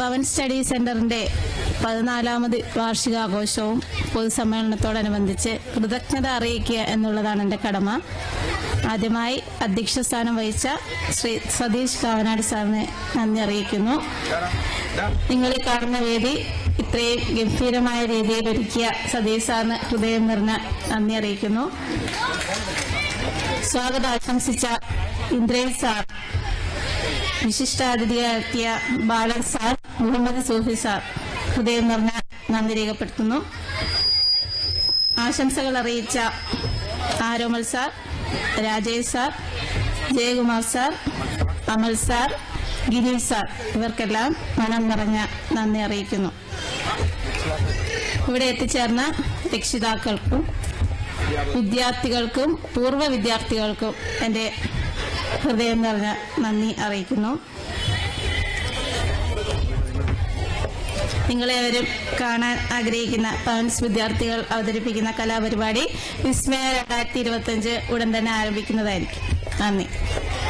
പവൻ study സെന്ററിന്റെ 14ാമത് വാർഷികാഘോഷവും പൊതുസമ്മേളനത്തോടനുബന്ധിച്ച് കൃതജ്ഞത അറിയിക്കുക എന്നുള്ളതാണ് എന്റെ കടമ. ആദ്യമായി അധ്യക്ഷ സ്ഥാനം വഹിച്ച ശ്രീ സതീഷ് കാവനാട് സാറിനെ നന്ദി അറിയിക്കുന്നു. നിങ്ങളീ കാണുന്ന വേദി ഇത്രയും ഗംഭീരമായ രീതിയിൽ ഒരുക്കിയ സതീഷ് സാറിന് ഹൃദയം നിറഞ്ഞ നന്ദി അറിയിക്കുന്നു. സ്വാഗതം ആശംസിച്ച ഇന്ദ്രേഷ് സാർ, വിശിഷ്ടാതിഥിയായ ബാലൻ സാർ, മുഹമ്മദ് സൂഫി സാർ, ഹൃദയം നിറഞ്ഞ നന്ദി രേഖപ്പെടുത്തുന്നു. ആശംസകൾ അറിയിച്ച Aromal sir, Rajesh sir, Jayakumar sir, Amal sir, Girish sir, ഇവർക്കെല്ലാം മനം നിറഞ്ഞ നന്ദി അറിയിക്കുന്നു. ഇവിടെ എത്തിച്ചേർന്ന രക്ഷിതാക്കൾക്കും വിദ്യാർത്ഥികൾക്കും പൂർവ്വ വിദ്യാർത്ഥികൾക്കും എന്റെ ഹൃദയം നിറഞ്ഞ നന്ദി അറിയിക്കുന്നു. നിങ്ങളെവരും കാണാൻ ആഗ്രഹിക്കുന്ന പവൻസ് വിദ്യാർത്ഥികൾ അവതരിപ്പിക്കുന്ന കലാപരിപാടി വിസ്മയ 2025 ഉടൻ തന്നെ ആരംഭിക്കുന്നതായിരിക്കും. നന്ദി.